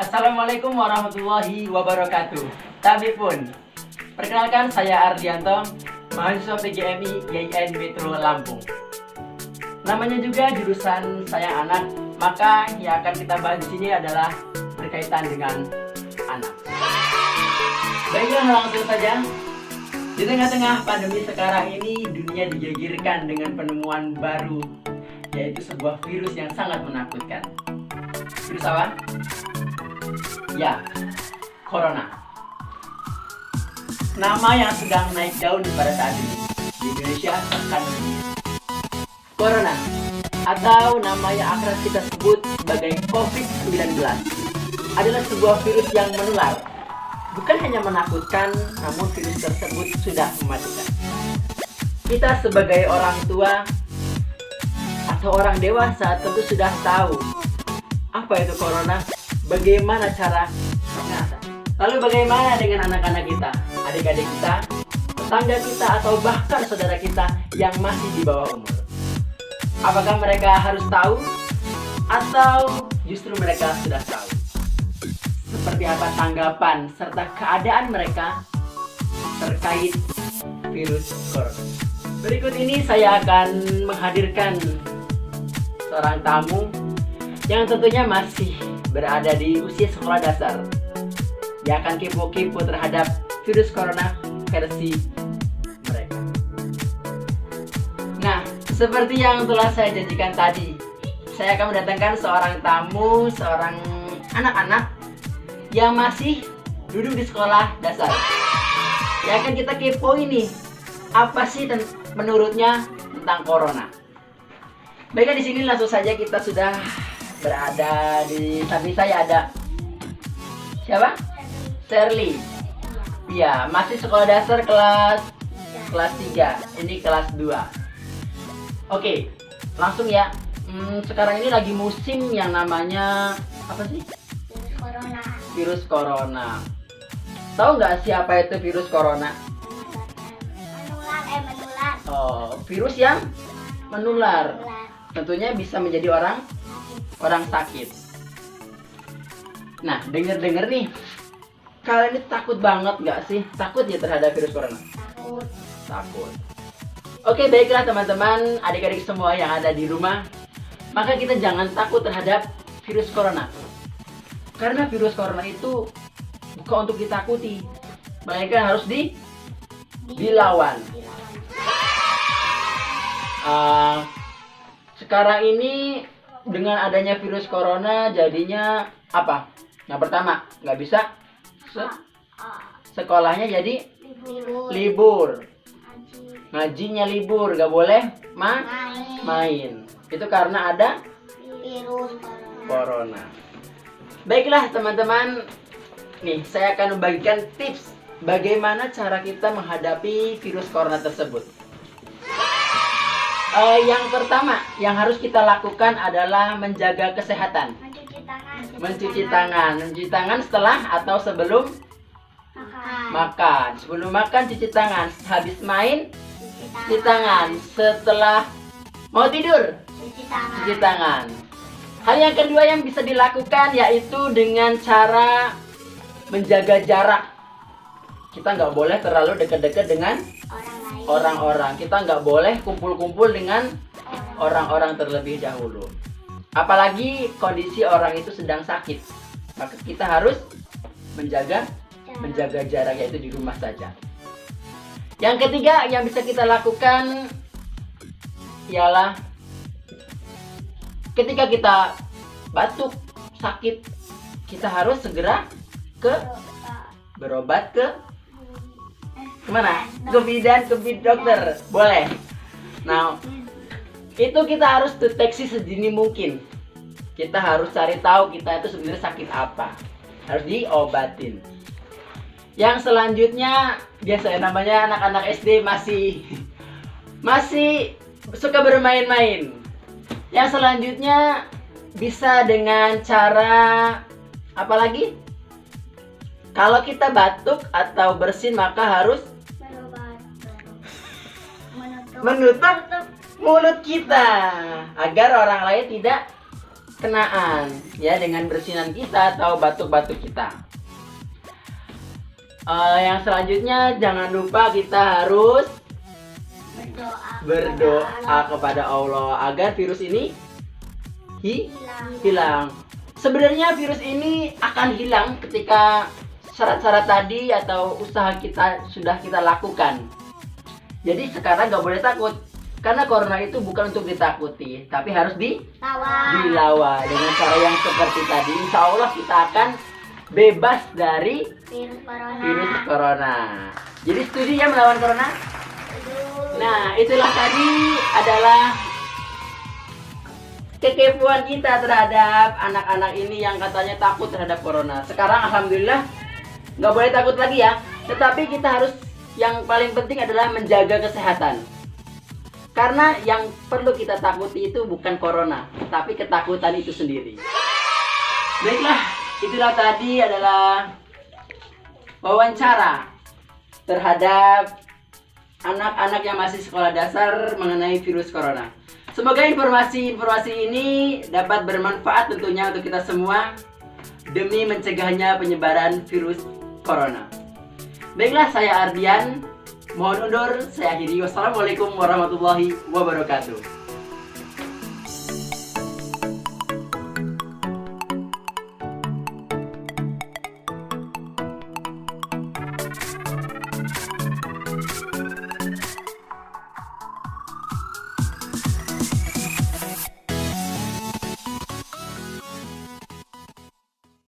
Assalamualaikum warahmatullahi wabarakatuh. Tapi pun, perkenalkan saya Ardianto, mahasiswa PGMI YIN Metro Lampung. Namanya juga jurusan sayang anak, maka yang akan kita bahas di sini adalah berkaitan dengan anak. Baiklah, langsung saja. Di tengah-tengah pandemi sekarang ini, dunia digegerkan dengan penemuan baru, yaitu sebuah virus yang sangat menakutkan. Virus apa? Ya, Corona. Nama yang sedang naik daun pada saat ini di Indonesia akan Corona, atau nama yang akrab kita sebut sebagai COVID-19, adalah sebuah virus yang menular. Bukan hanya menakutkan, namun virus tersebut sudah mematikan. Kita sebagai orang tua atau orang dewasa tentu sudah tahu apa itu Corona, bagaimana cara mengatasi. Lalu bagaimana dengan anak-anak kita, adik-adik kita, tetangga kita, atau bahkan saudara kita yang masih di bawah umur? Apakah mereka harus tahu atau justru mereka sudah tahu? Seperti apa tanggapan serta keadaan mereka terkait virus corona? Berikut ini saya akan menghadirkan seorang tamu yang tentunya masih berada di usia sekolah dasar. Dia akan kepo-kepo terhadap virus corona versi mereka. Nah, seperti yang telah saya janjikan tadi, saya akan mendatangkan seorang tamu, seorang anak-anak yang masih duduk di sekolah dasar. Yang akan kita kepo ini, apa sih menurutnya tentang corona? Baiklah, di sini langsung saja kita sudah berada di samping saya ada siapa? Shirley. Iya, masih sekolah dasar kelas 3. Ini kelas 2. Oke, langsung ya. Sekarang ini lagi musim yang namanya apa sih? Corona. Virus corona. Tahu nggak siapa itu virus corona? Menular. Oh, virus yang menular. Tentunya bisa menjadi orang sakit. Nah, denger nih, kalian ini takut banget nggak sih? Takut ya terhadap virus corona? Takut. Oke, baiklah teman-teman, adik-adik semua yang ada di rumah, maka kita jangan takut terhadap virus corona. Karena virus corona itu bukan untuk ditakuti, melainkan harus dilawan. Sekarang ini dengan adanya virus corona jadinya apa? Yang pertama, nggak bisa sekolahnya jadi libur. Ngajinya libur, nggak boleh main. Itu karena ada Virus corona. Baiklah teman-teman, nih saya akan membagikan tips bagaimana cara kita menghadapi virus corona tersebut. Yang pertama yang harus kita lakukan adalah menjaga kesehatan. Mencuci tangan setelah atau sebelum makan. Sebelum makan cuci tangan, habis main cuci tangan, setelah mau tidur cuci tangan. Hal yang kedua yang bisa dilakukan yaitu dengan cara menjaga jarak. Kita nggak boleh terlalu dekat-dekat dengan orang-orang. Kita nggak boleh kumpul-kumpul dengan orang-orang terlebih dahulu. Apalagi kondisi orang itu sedang sakit, maka kita harus menjaga jarak, yaitu di rumah saja. Yang ketiga yang bisa kita lakukan ialah ketika kita batuk, sakit, kita harus segera berobat ke kemana? Ke bidan dokter, boleh. Nah, itu kita harus deteksi sedini mungkin. Kita harus cari tahu kita itu sebenarnya sakit apa, harus diobatin. Yang selanjutnya, biasanya namanya anak-anak SD masih suka bermain-main. Yang selanjutnya bisa dengan cara apa lagi? Kalau kita batuk atau bersin maka harus menutup mulut kita agar orang lain tidak kenaan ya dengan bersinan kita atau batuk-batuk kita. Yang selanjutnya jangan lupa kita harus berdoa kepada Allah agar virus ini hilang. Sebenarnya virus ini akan hilang ketika syarat-syarat tadi atau usaha kita sudah kita lakukan. Jadi sekarang nggak boleh takut karena corona itu bukan untuk ditakuti, tapi harus dilawan dengan cara yang seperti tadi. Insya Allah kita akan bebas dari virus corona. Jadi setuju ya melawan corona? Nah, itulah tadi adalah kekepoan kita terhadap anak-anak ini yang katanya takut terhadap corona. Sekarang alhamdulillah nggak boleh takut lagi ya. Tetapi kita harus, yang paling penting adalah menjaga kesehatan. Karena yang perlu kita takuti itu bukan corona, tapi ketakutan itu sendiri. Baiklah, itulah tadi adalah wawancara terhadap anak-anak yang masih sekolah dasar mengenai virus corona. Semoga informasi-informasi ini dapat bermanfaat tentunya untuk kita semua demi mencegahnya penyebaran virus corona. Baiklah, saya Ardian, mohon undur, saya akhiri. Wassalamualaikum warahmatullahi wabarakatuh.